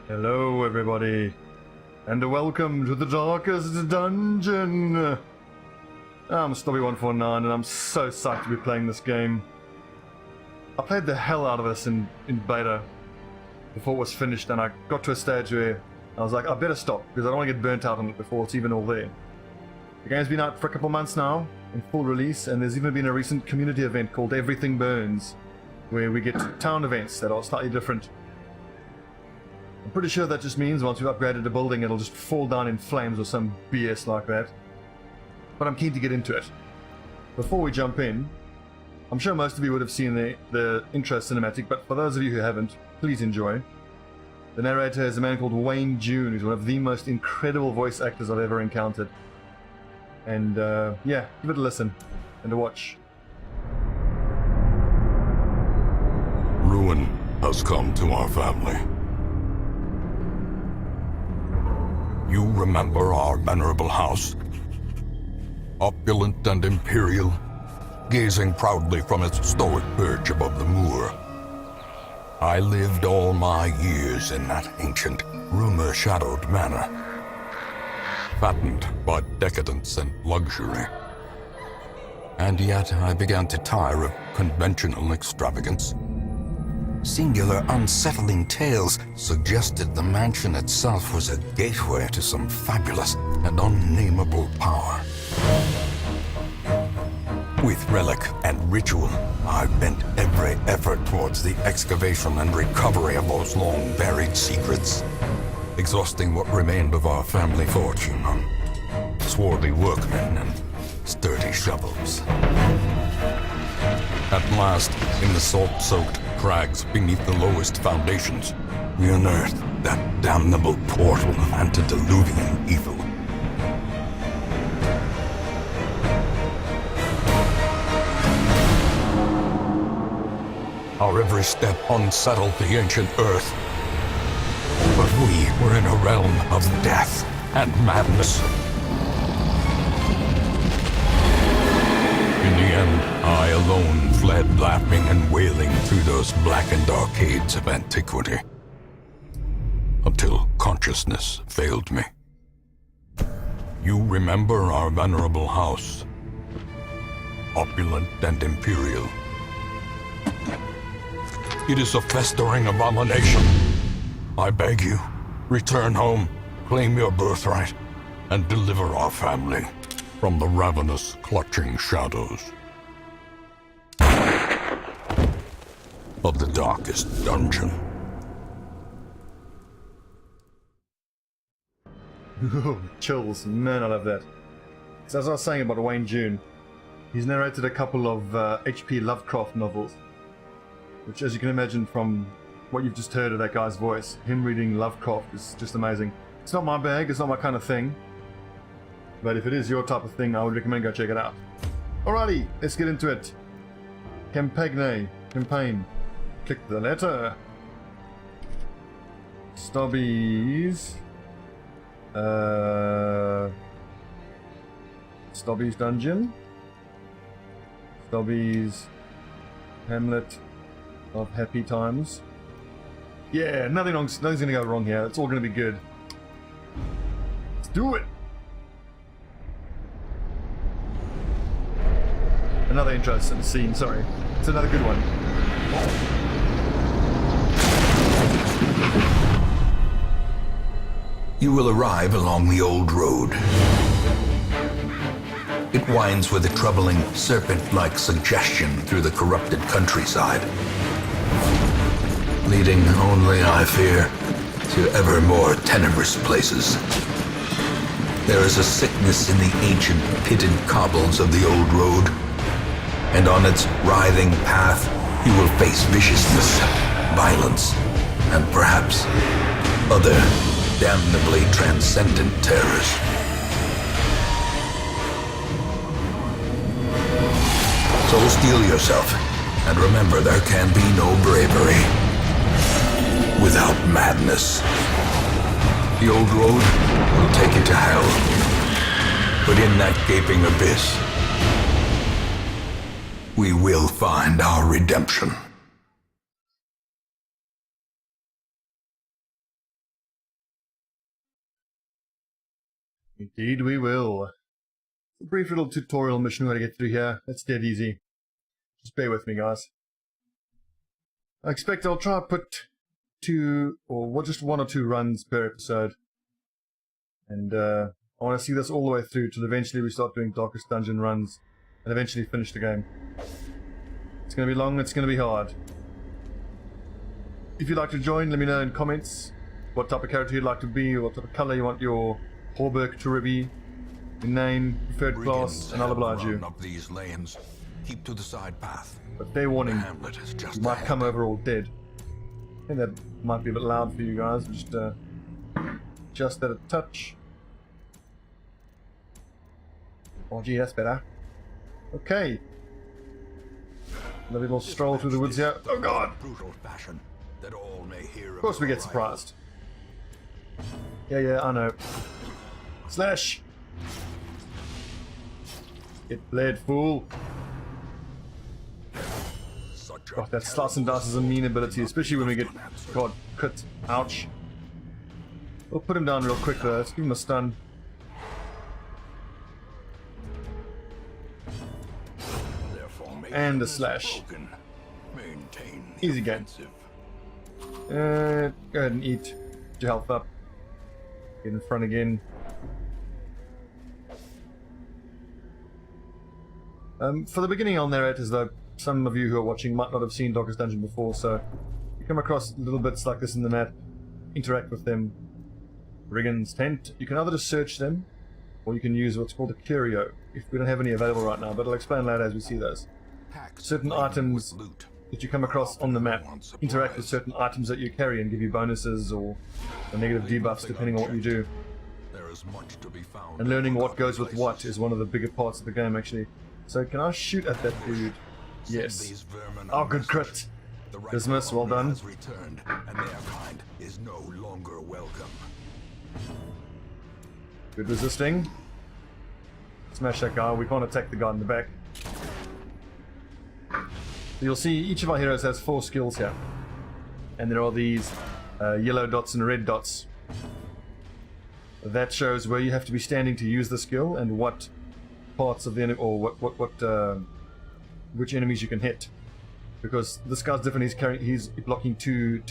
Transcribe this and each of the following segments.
Hello everybody, and welcome to the darkest dungeon! I'm Stobby149 and I'm so psyched to be playing this game. I played the hell out of this in beta before it was finished, and I got to a stage where I was like, I better stop because I don't want to get burnt out on it before it's even all there. The game's been out for a couple months now, in full release, and there's even been a recent community event called Everything Burns, where we get town events that are slightly different. I'm pretty sure that just means once we've upgraded a building, it'll just fall down in flames or some BS like that. But I'm keen to get into it. Before we jump in, I'm sure most of you would have seen the intro cinematic, but for those of you who haven't, please enjoy. The narrator is a man called Wayne June, who's one of the most incredible voice actors I've ever encountered. And yeah, give it a listen and a watch. Ruin has come to our family. You remember our venerable house? Opulent and imperial, gazing proudly from its stoic perch above the moor. I lived all my years in that ancient, rumor-shadowed manor, fattened by decadence and luxury. And yet I began to tire of conventional extravagance. Singular, unsettling tales suggested the mansion itself was a gateway to some fabulous and unnameable power. With relic and ritual, I bent every effort towards the excavation and recovery of those long-buried secrets, exhausting what remained of our family fortune on swarthy workmen and sturdy shovels. At last, in the salt-soaked crags beneath the lowest foundations, we unearthed that damnable portal of antediluvian evil. Our every step unsettled the ancient earth, but we were in a realm of death and madness. In the end, I alone fled laughing and wailing through those blackened arcades of antiquity, until consciousness failed me. You remember our venerable house, opulent and imperial. It is a festering abomination. I beg you, return home, claim your birthright, and deliver our family from the ravenous, clutching shadows of the darkest dungeon. Chills, man, I love that. So as I was saying about Wayne June, he's narrated a couple of H.P. Lovecraft novels, which, as you can imagine from what you've just heard of that guy's voice, him reading Lovecraft is just amazing. It's not my bag, it's not my kind of thing, but if it is your type of thing, I would recommend go check it out. Alrighty, let's get into it. Campaign. Click the letter. Stobby's dungeon. Stobby's Hamlet of happy times. Yeah, nothing's gonna go wrong here. It's all gonna be good. Let's do it. Another interesting scene, sorry. It's another good one. You will arrive along the old road. It winds with a troubling, serpent-like suggestion through the corrupted countryside, leading only, I fear, to ever more tenebrous places. There is a sickness in the ancient pitted cobbles of the old road, and on its writhing path you will face viciousness, violence, and perhaps other damnably transcendent terrors. So steel yourself, and remember there can be no bravery without madness. The old road will take you to hell, but in that gaping abyss, we will find our redemption. Indeed we will. A brief little tutorial mission how to get through here. That's dead easy. Just bear with me, guys. I expect I'll try to put just one or two runs per episode. And I want to see this all the way through till eventually we start doing Darkest Dungeon runs and eventually finish the game. It's going to be long, it's going to be hard. If you'd like to join, let me know in comments what type of character you'd like to be, what type of colour you want your Hauberk to be, your name, preferred class, and I'll oblige you. Up these lanes. Keep to the side path. But fair warning, Hamlet is just you might ahead. come over all dead. I think that might be a bit loud for you guys. Just that a touch. Oh gee, that's better. Okay. Another little stroll through the woods here. Oh god! Brutal fashion that all may hear Of course we get surprised. Yeah, I know. Slash! Get bled, fool! God, that slice and dice is a mean ability, especially when we get... God, crit. Ouch. We'll put him down real quick though. Let's give him a stun. And a slash. Easy game. Go ahead and eat. Get your health up. Get in front again. For the beginning, I'll narrate as though some of you who are watching might not have seen Darkest Dungeon before, so if you come across little bits like this in the map, interact with them. Brigand's Tent. You can either just search them, or you can use what's called a curio, if we don't have any available right now, but I'll explain later as we see those. Certain items that you come across on the map interact with certain items that you carry and give you bonuses or negative debuffs depending on what you do. And learning what goes with what is one of the bigger parts of the game actually. So can I shoot at that dude? Yes. Oh, good crit. Dismiss, well done. Good resisting. Smash that guy. We can't attack the guy in the back. So you'll see each of our heroes has 4 skills here. And there are these yellow dots and red dots. That shows where you have to be standing to use the skill and what parts of the enemy, or which enemies you can hit. Because this guy's different, he's blocking two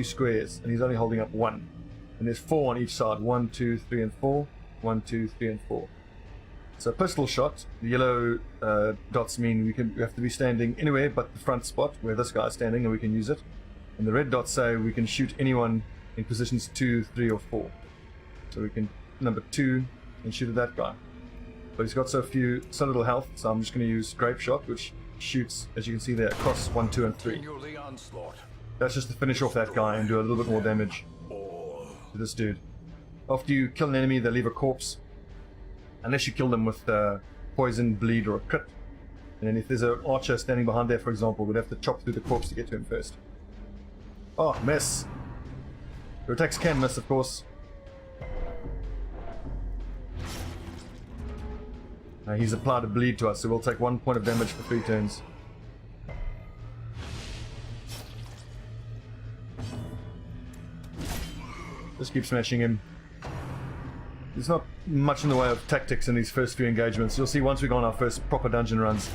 squares and he's only holding up 1. And there's 4 on each side. 1, 2, 3, and 4. 1, 2, 3, and 4. So pistol shot, the yellow dots mean we have to be standing anywhere but the front spot where this guy's standing and we can use it. And the red dots say we can shoot anyone in positions 2, 3, or 4. So we can number 2 and shoot at that guy. But he's got so little health, so I'm just going to use grape shot, which shoots, as you can see there, across 1, 2, and 3. That's just to finish off that guy and do a little bit more damage to this dude. After you kill an enemy, they leave a corpse, unless you kill them with poison, bleed, or a crit. And then if there's an archer standing behind there, for example, we'd have to chop through the corpse to get to him first. Oh, miss. Your attacks can miss, of course. He's applied a bleed to us, so we'll take 1 point of damage for 3 turns. Just keep smashing him. There's not much in the way of tactics in these first few engagements. You'll see once we go on our first proper dungeon runs,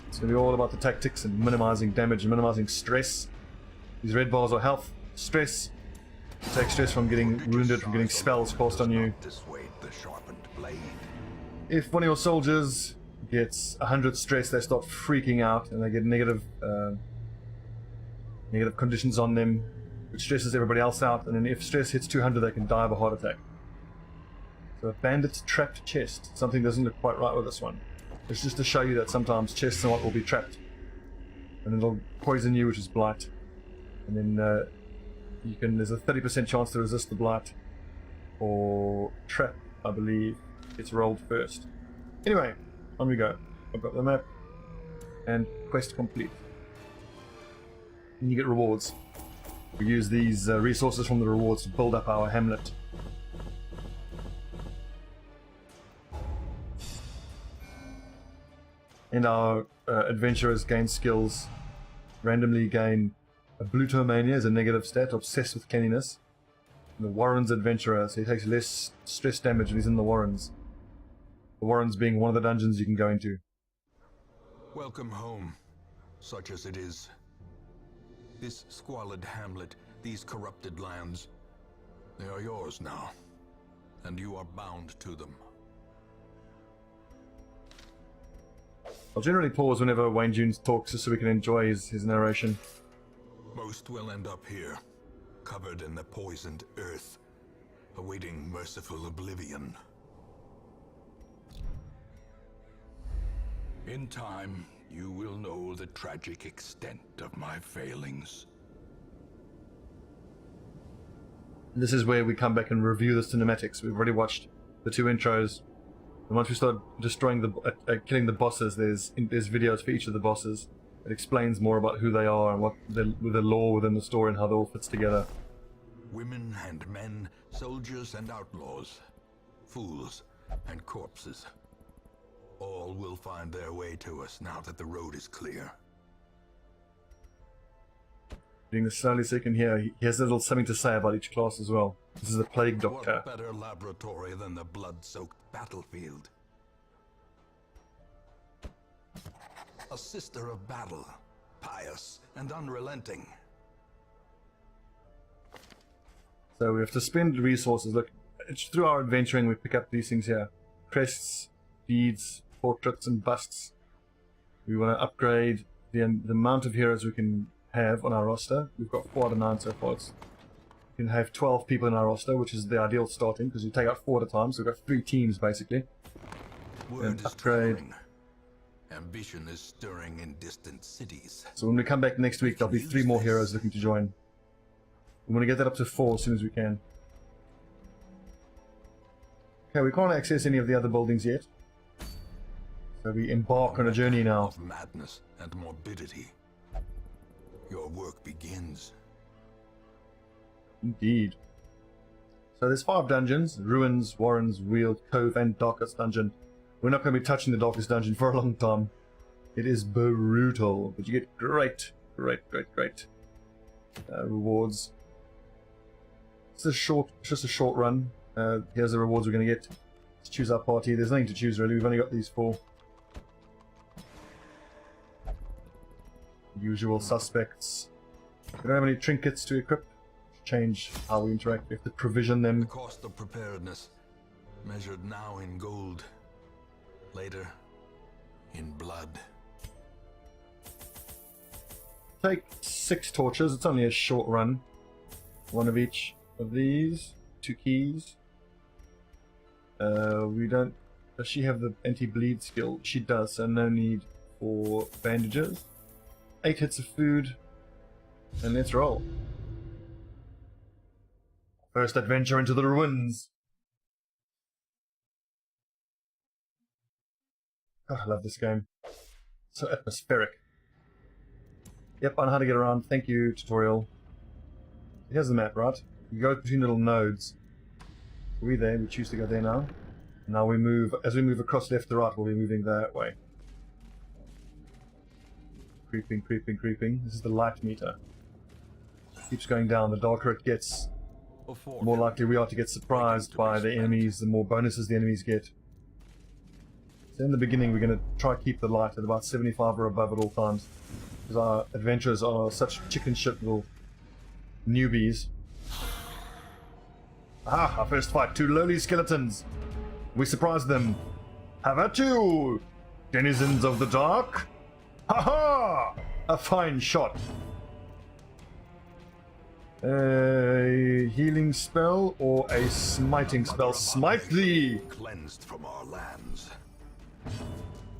it's going to be all about the tactics and minimizing damage and minimizing stress. These red bars are health, stress. You take stress from getting wounded, from getting spells cast on you. If one of your soldiers gets 100 stress, they start freaking out and they get negative conditions on them, which stresses everybody else out. And then if stress hits 200, they can die of a heart attack. So a bandit's trapped chest. Something doesn't look quite right with this one. It's just to show you that sometimes chests and what will be trapped, and it'll poison you, which is blight. And then there's a 30% chance to resist the blight, or trap, I believe. It's rolled first. Anyway, on we go. I've got the map and quest complete. And you get rewards. We use these resources from the rewards to build up our hamlet. And our adventurers gain skills. Randomly gain a Blutomania as a negative stat, obsessed with canniness. The Warren's adventurer, so he takes less stress damage when he's in the Warrens. The Warrens being one of the dungeons you can go into. Welcome home, such as it is. This squalid hamlet, these corrupted lands, they are yours now, and you are bound to them. I'll generally pause whenever Wayne Junes talks just so we can enjoy his narration. Most will end up here, covered in the poisoned earth, awaiting merciful oblivion. In time, you will know the tragic extent of my failings. And this is where we come back and review the cinematics. We've already watched the 2 intros. And once we start destroying killing the bosses, there's videos for each of the bosses. It explains more about who they are and what the lore within the story and how it all fits together. Women and men, soldiers and outlaws, fools and corpses. All will find their way to us now that the road is clear. Doing this slowly so you can hear, he has a little something to say about each class as well. This is the Plague Doctor. What better laboratory than the blood-soaked battlefield? A sister of battle, pious and unrelenting. So we have to spend resources. Look, it's through our adventuring we pick up these things here. Crests, beads, portraits and busts. We want to upgrade the amount of heroes we can have on our roster. We've got 4 out of 9 so far. We can have 12 people in our roster, which is the ideal starting because you take out 4 at a time, so we've got 3 teams basically. Word is upgrade. traveling. Ambition is stirring in distant cities. So when we come back next week, there'll be 3 more heroes looking to join. We want to get that up to 4 as soon as we can. Okay, we can't access any of the other buildings yet. So we embark on a journey now. Of madness and morbidity. Your work begins. Indeed. So there's 5 dungeons: Ruins, Warrens, Weald, Cove, and Darkest Dungeon. We're not going to be touching the Darkest Dungeon for a long time. It is brutal, but you get great rewards. It's just a short run. Here's the rewards we're going to get. Let's choose our party. There's nothing to choose really. We've only got these 4. Usual suspects. We don't have any trinkets to equip. Change how we interact. We have to provision The them. cost of preparedness, measured now in gold, later in blood. Take 6 torches. It's only a short run. 1 of each of these. 2 keys. We don't. Does she have the anti-bleed skill? She does, so no need for bandages. 8 hits of food. And let's roll. First adventure into the ruins. God, I love this game. So atmospheric. Yep, I know how to get around. Thank you, tutorial. Here's the map, right? You go between little nodes. We're there, we choose to go there now. Now we move, as we move across left to right, we'll be moving that way. Creeping, creeping, creeping. This is the light meter. Keeps going down. The darker it gets, the more likely we are to get surprised by the enemies, the more bonuses the enemies get. So in the beginning we're going to try to keep the light at about 75 or above at all times. Because our adventurers are such chicken shit little newbies. Aha! Our first fight, 2 lowly skeletons. We surprised them. Have at you, denizens of the dark. Ha ha! A fine shot. A healing spell or a smiting spell? Smite thee! Cleansed from our lands.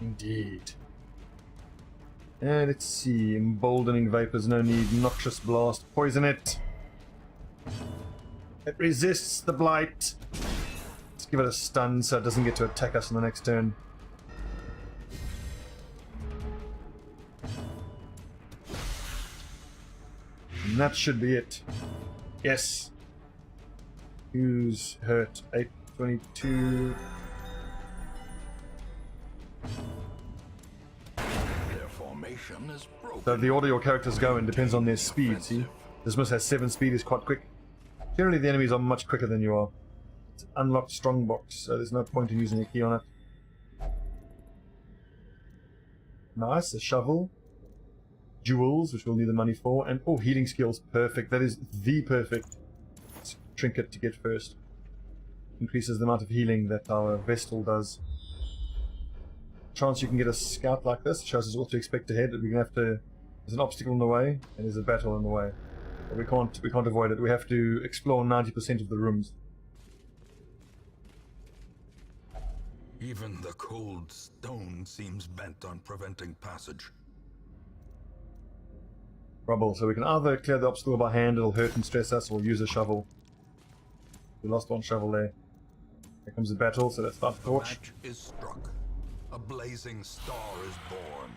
Indeed. And let's see. Emboldening vapors, no need. Noxious blast, poison it. It resists the blight. Let's give it a stun so it doesn't get to attack us in the next turn. And that should be it. Yes. Who's hurt? 822. Their formation is broken. So the order your characters go in depends on their speed, see? This must have 7 speed, is quite quick. Generally, the enemies are much quicker than you are. It's an unlocked strongbox, so there's no point in using a key on it. Nice, a shovel. Jewels, which we'll need the money for, and oh, healing skills, perfect. That is the perfect trinket to get first. Increases the amount of healing that our Vestal does. Chance you can get a scout like this, shows us what to expect ahead. We're gonna have to. There's an obstacle in the way, and there's a battle in the way. But we can't avoid it. We have to explore 90% of the rooms. Even the cold stone seems bent on preventing passage. Rubble, so we can either clear the obstacle by hand, it'll hurt and stress us, or use a shovel. We lost one shovel there. Here comes the battle, so let's start the torch. Match is struck. A blazing star is born.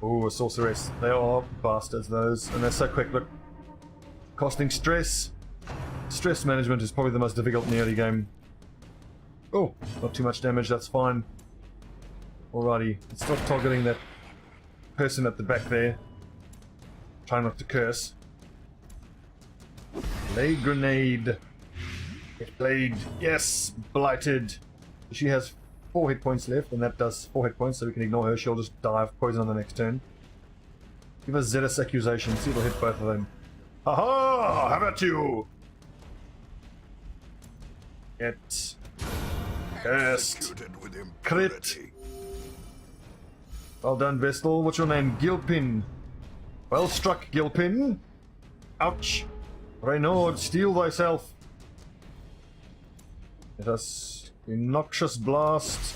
Oh, a sorceress. They are bastards, those. And they're so quick, look. Costing stress. Stress management is probably the most difficult in the early game. Oh, not too much damage, that's fine. Alrighty, let's start targeting that person at the back there. Try not to curse. Lay grenade. Get played. Yes! Blighted. She has 4 hit points left, and that does 4 hit points, so we can ignore her. She'll just die of poison on the next turn. Give us zealous accusation. See if it'll hit both of them. Aha! How about you? Get cursed. Executed with Crit. impunity. Well done, Vestal. What's your name? Gilpin. Well struck, Gilpin. Ouch. Reynard, steel thyself. Let us noxious blast.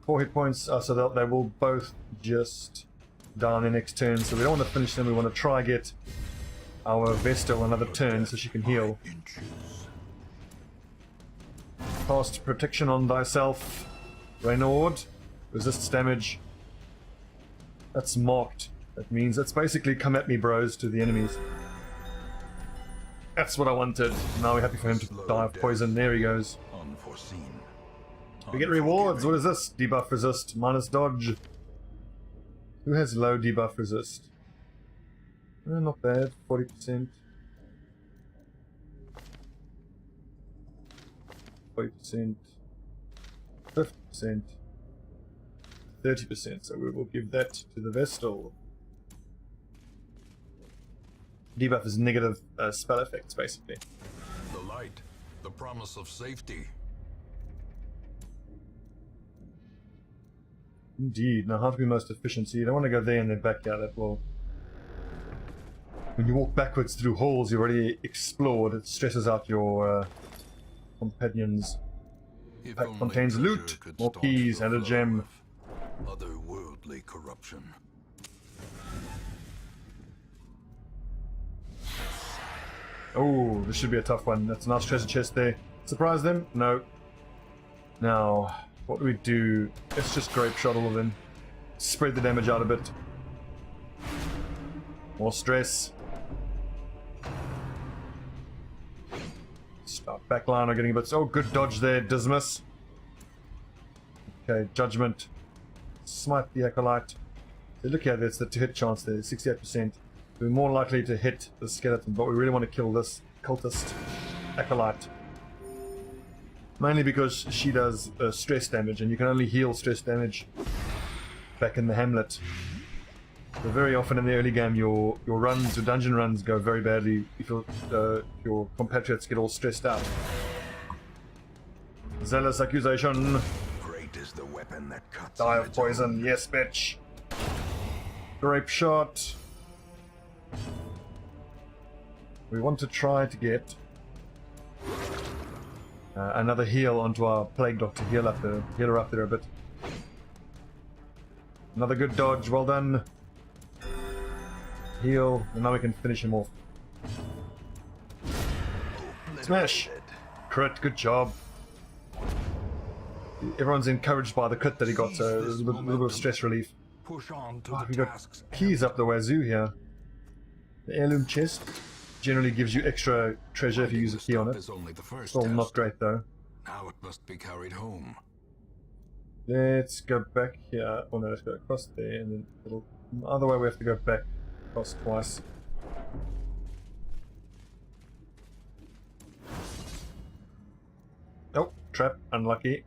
Four hit points, so they will both just die on their next turn. So we don't want to finish them. We want to try get our Vestal another turn so she can heal. Cast protection on thyself, Reynard. Resists damage. That's marked. That means that's basically come at me, bros, to the enemies. That's what I wanted. Now we're happy for him to die of poison. There he goes. Unforeseen. We get rewards. What is this? Debuff resist, minus dodge. Who has low debuff resist? Not bad. 40%. 40%. 50%. 30%. So we will give that to the Vestal. Debuff is negative spell effects, basically. The light, the promise of safety. Indeed. Now, how to be most efficient? So you don't want to go there and then back out. That will. When you walk backwards through halls you already explored, it stresses out your companions. If Pack only contains treasure loot, could more stop keys, the and a flow gem. of otherworldly corruption. Oh, this should be a tough one. That's a nice treasure chest there. Surprise them? No. Now, what do we do? Let's just grape shot all of them. Spread the damage out a bit. More stress. Start backline are getting a bit. Oh, good dodge there, Dismas. Okay, judgment. Smite the acolyte. So look at this, the hit chance there, 68%. We're more likely to hit the skeleton, but we really want to kill this cultist acolyte. Mainly because she does stress damage, and you can only heal stress damage back in the hamlet. So very often in the early game, your runs, your dungeon runs, go very badly if your compatriots get all stressed out. Zealous accusation. Great is the weapon that cuts. Die on of its poison. own. Yes, bitch. Grape shot. We want to try to get another heal onto our plague doctor. Heal her up there a bit. Another good dodge. Well done. Heal, and now we can finish him off. Smash! Crit, good job. Everyone's encouraged by the crit that he got, so there's a little bit of stress relief. Push on to Oh, the we got tasks. keys up the wazoo here. The heirloom chest generally gives you extra treasure if you use a key on it. Is only the first Still not test. great though. Now it must be carried home. Let's go back here. Oh no, let's go across there and then it'll Either way, we have to go back across twice. Oh, trap, unlucky.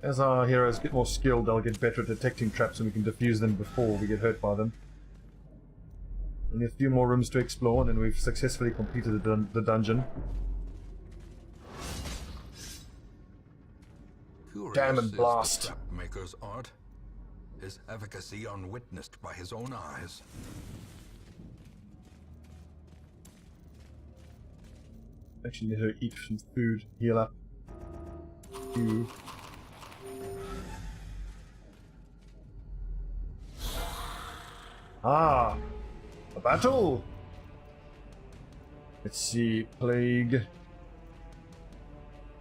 As our heroes get more skilled, they'll get better at detecting traps and we can defuse them before we get hurt by them. Only a few more rooms to explore and then we've successfully completed the dungeon. Damn and blast. The trap-maker's art, his efficacy unwitnessed by his own eyes. Actually, let her eat some food, heal up. Ew. Ah! A battle! Let's see, plague.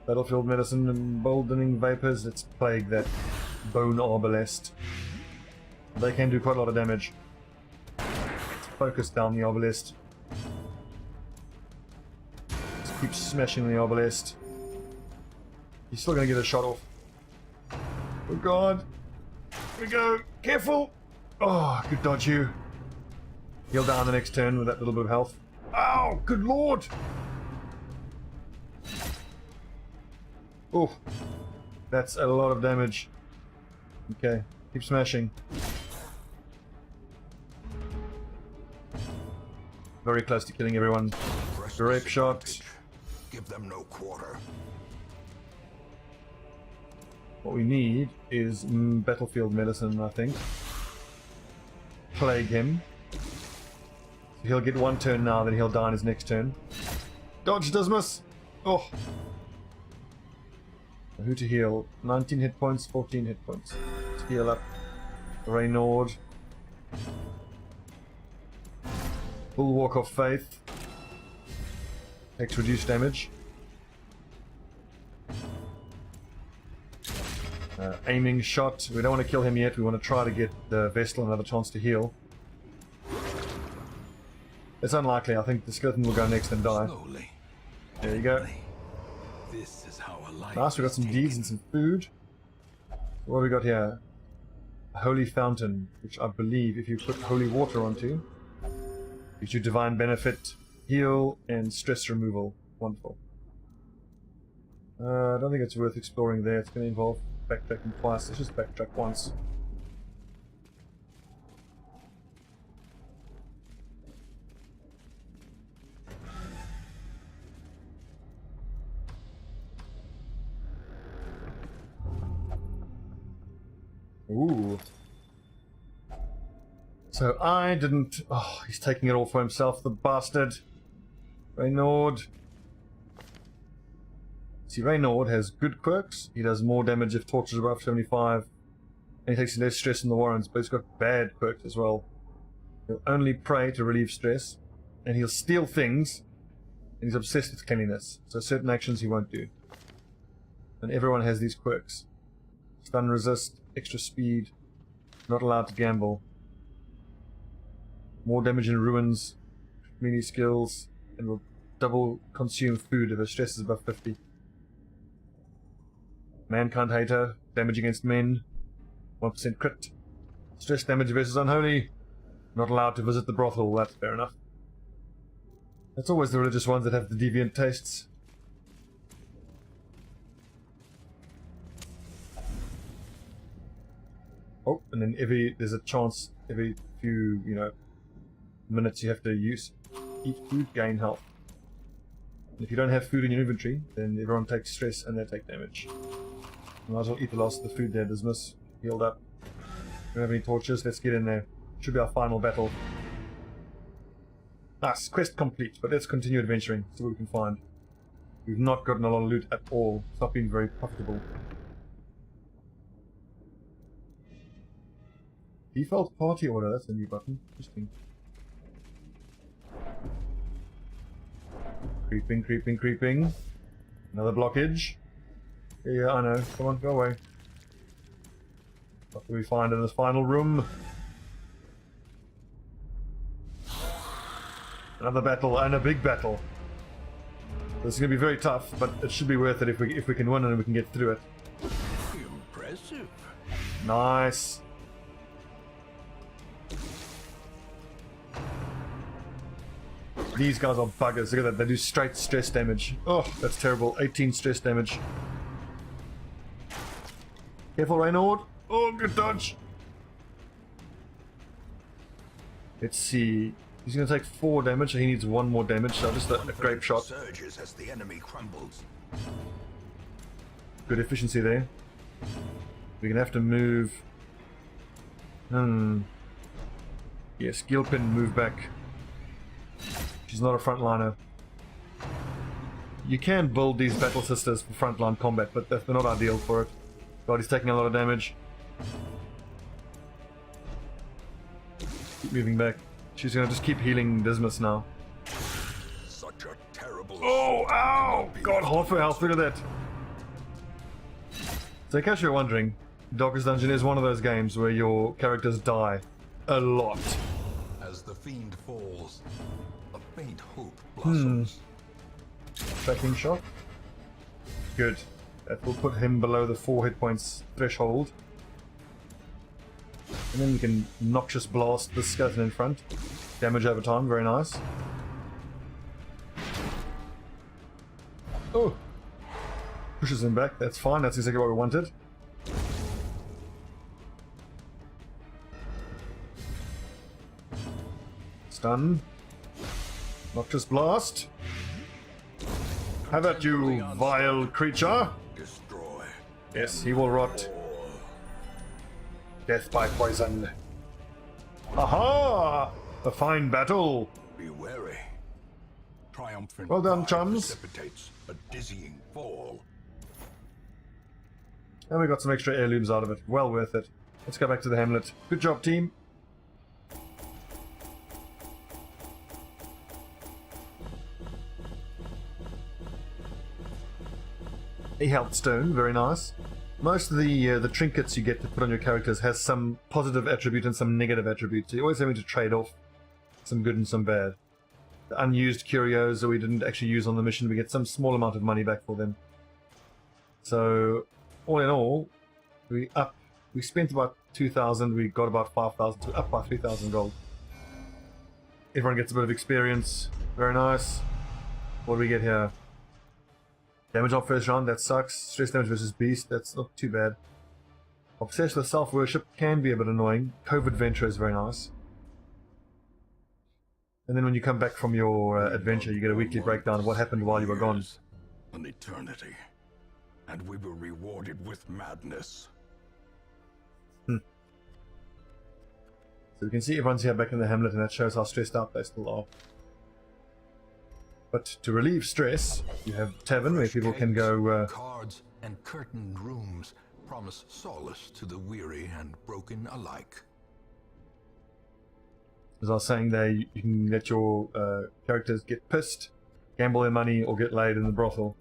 Battlefield medicine, emboldening vapors. Let's plague that bone arbalest. They can do quite a lot of damage. Let's focus down the arbalest. Let's keep smashing the arbalest. He's still gonna get a shot off. Oh god! Here we go! Careful! Oh, good dodge you. Heal down the next turn with that little bit of health. Ow! Good lord! Oh, that's a lot of damage. Okay, keep smashing. Very close to killing everyone. Grape shot. Give them no quarter. What we need is battlefield medicine, I think. Plague him. So he'll get one turn now, then he'll die on his next turn. Dodge does miss. Oh. Who to heal? 19 hit points, 14 hit points. Let's heal up. Reynord. Bulwark of Faith. Takes reduced damage. Aiming shot. We don't want to kill him yet. We want to try to get the Vestal another chance to heal. It's unlikely. I think the skeleton will go next and die. Slowly. There you go. This is how a life Nice, we got some deeds and some food. What have we got here? A holy fountain, which I believe if you put holy water onto, gives you divine benefit, heal, and stress removal. Wonderful. I don't think it's worth exploring there. It's going to involve backtracking twice. Let's just backtrack once. Ooh. So I didn't... Oh, he's taking it all for himself, the bastard. Reynord. See, Reynord has good quirks. He does more damage if tortured above 75. And he takes less stress in the warrants, but he's got bad quirks as well. He'll only pray to relieve stress. And he'll steal things. And he's obsessed with cleanliness. So certain actions he won't do. And everyone has these quirks. Stun resist, extra speed, not allowed to gamble. More damage in ruins, melee skills, and will double consume food if her stress is above 50. Mankind Hater, damage against men, 1% crit. Stress damage versus Unholy, not allowed to visit the brothel, that's fair enough. That's always the religious ones that have the deviant tastes. Oh, and then there's a chance every few, minutes you have to eat food, gain health. And if you don't have food in your inventory, then everyone takes stress and they take damage. Might as well eat the last of the food there, dismiss, healed up. Don't have any torches, let's get in there. Should be our final battle. Nice, quest complete, but let's continue adventuring, see what we can find. We've not gotten a lot of loot at all, it's not been very profitable. Default party order, that's a new button. Interesting. Creeping, creeping, creeping. Another blockage. Yeah, I know. Come on, go away. What do we find in this final room? Another battle, and a big battle. This is going to be very tough, but it should be worth it if we can win and we can get through it. Impressive. Nice. These guys are buggers. Look at that. They do straight stress damage. Oh, that's terrible. 18 stress damage. Careful, Reynard. Oh, good dodge. Let's see. He's going to take 4 damage, so he needs 1 more damage. So just a grape shot. Surges as the enemy crumbles. Good efficiency there. We're going to have to move. Yes, Gilpin, move back. She's not a frontliner. You can build these battle sisters for frontline combat, but they're not ideal for it. God, he's taking a lot of damage. Keep moving back. She's gonna just keep healing Dismas now. Such a terrible. Oh, ow! God, half her health, look at that. So in case you're wondering, Darkest Dungeon is one of those games where your characters die a lot. As the fiend falls, a faint hope blossoms. Tracking shot. Good. That will put him below the 4 hit points threshold. And then we can Noxious Blast the skeleton in front. Damage over time, very nice. Oh! Pushes him back, that's fine, that's exactly what we wanted. Stun. Noxious Blast. How about you, vile creature? Destroy. Yes, he will rot. Death by poison. Aha! A fine battle. Be wary. Triumphant. Well done, pride chums. Precipitates a dizzying fall. And we got some extra heirlooms out of it. Well worth it. Let's go back to the hamlet. Good job, team. A health stone, very nice. Most of the trinkets you get to put on your characters has some positive attribute and some negative attribute. So you're always having to trade off some good and some bad. The unused curios that we didn't actually use on the mission, we get some small amount of money back for them. So all in all, we spent about 2,000, we got about 5,000, so up by 3,000 gold. Everyone gets a bit of experience, very nice. What do we get here? Damage on first round, that sucks. Stress damage versus beast, that's not too bad. Obsessed with self-worship can be a bit annoying. Covert venture is very nice. And then when you come back from your adventure, you get a weekly breakdown of what happened while you were gone. An eternity. And we were rewarded with madness. So we can see everyone's here back in the hamlet, and that shows how stressed out they still are. But to relieve stress, you have tavern where people can go. Cards and curtained rooms promise solace to the weary and broken alike. As I was saying, you can let your characters get pissed, gamble their money, or get laid in the brothel.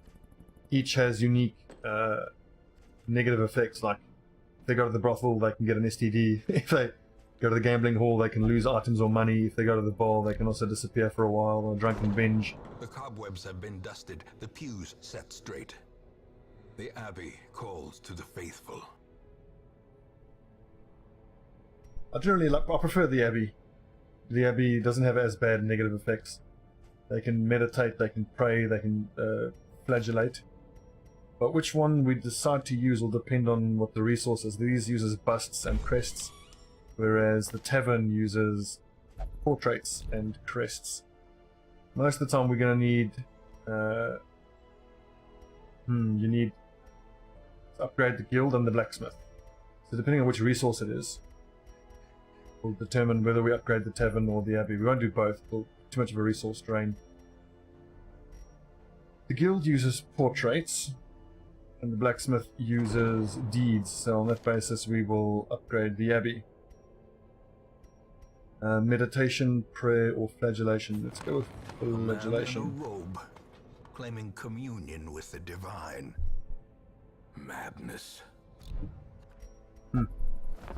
Each has unique negative effects. Like if they go to the brothel, they can get an STD. If they go to the gambling hall, they can lose items or money. If they go to the bar, they can also disappear for a while or drunken binge. The cobwebs have been dusted, the pews set straight. The abbey calls to the faithful. I prefer the abbey. The abbey doesn't have as bad negative effects. They can meditate, they can pray, they can flagellate. But which one we decide to use will depend on what the resource is. These uses busts and crests, whereas the tavern uses portraits and crests. Most of the time we're going to need... you need to upgrade the guild and the blacksmith. So depending on which resource it is, will determine whether we upgrade the tavern or the abbey. We won't do both, it'll too much of a resource drain. The guild uses portraits, and the blacksmith uses deeds, so on that basis we will upgrade the abbey. Meditation, prayer, or flagellation. Let's go with flagellation. A man in a robe, claiming communion with the divine. Madness.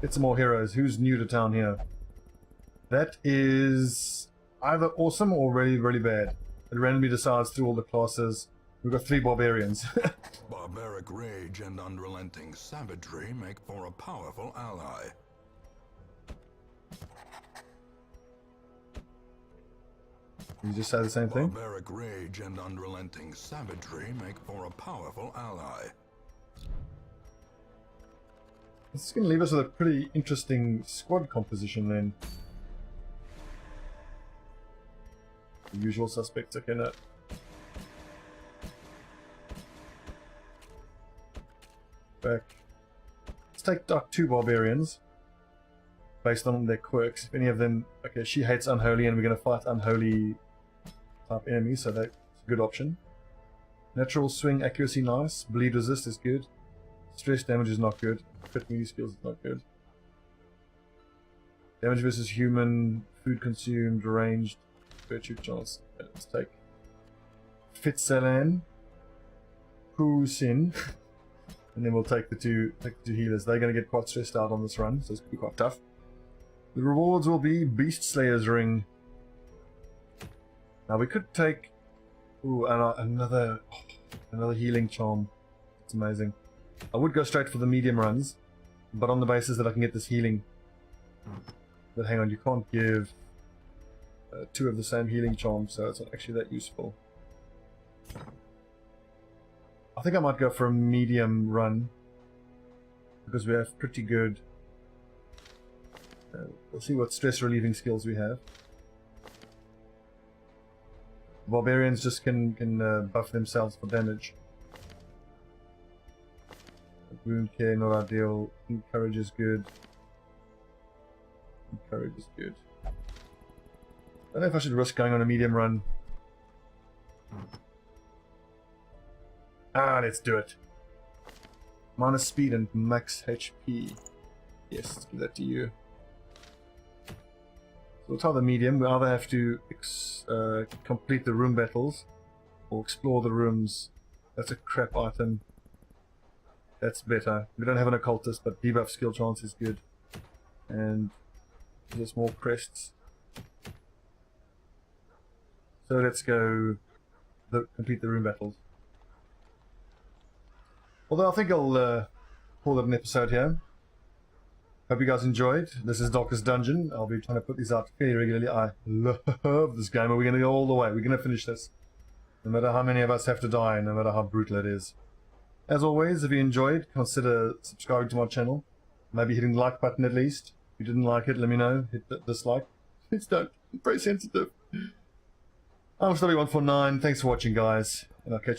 Get some more heroes. Who's new to town here? That is either awesome or really, really bad. It randomly decides through all the classes. We've got 3 barbarians. Barbaric rage and unrelenting savagery make for a powerful ally. You just say the same thing? Barbaric rage and unrelenting savagery make for a powerful ally. This is going to leave us with a pretty interesting squad composition then. The usual suspects, okay, no. Back. Let's take 2 barbarians. Based on their quirks. If any of them... Okay, she hates unholy and we're going to fight unholy type enemies, so that's a good option. Natural swing accuracy, nice. Bleed resist is good. Stress damage is not good. Crit melee skills is not good. Damage versus human, food consumed, ranged, fortitude chance. Okay, let's take Fitzalan, Sin, and then we'll take the two healers. They're going to get quite stressed out on this run, so it's going to be quite tough. The rewards will be Beast Slayer's Ring. Now we could take another healing charm. It's amazing. I would go straight for the medium runs, but on the basis that I can get this healing. But hang on, you can't give 2 of the same healing charms, so it's not actually that useful. I think I might go for a medium run because we have pretty good. We'll see what stress relieving skills we have. Barbarians just can buff themselves for damage. Wound care, not ideal. Courage is good. Courage is good. I don't know if I should risk going on a medium run. Let's do it. Minus speed and max HP. Yes, let's give that to you. So we'll try the medium. We either have to complete the room battles or explore the rooms. That's a crap item. That's better. We don't have an occultist, but debuff skill chance is good. And there's more crests. So let's go complete the room battles. Although I think I'll call it an episode here. Hope you guys enjoyed. This is Darkest Dungeon. I'll be trying to put these out fairly regularly. I love this game, and we're going to go all the way. We're going to finish this. No matter how many of us have to die, no matter how brutal it is. As always, if you enjoyed, consider subscribing to my channel. Maybe hitting the like button at least. If you didn't like it, let me know. Hit the dislike. Please don't. I'm very sensitive. I'm Stubby149. Thanks for watching, guys. And I'll catch you.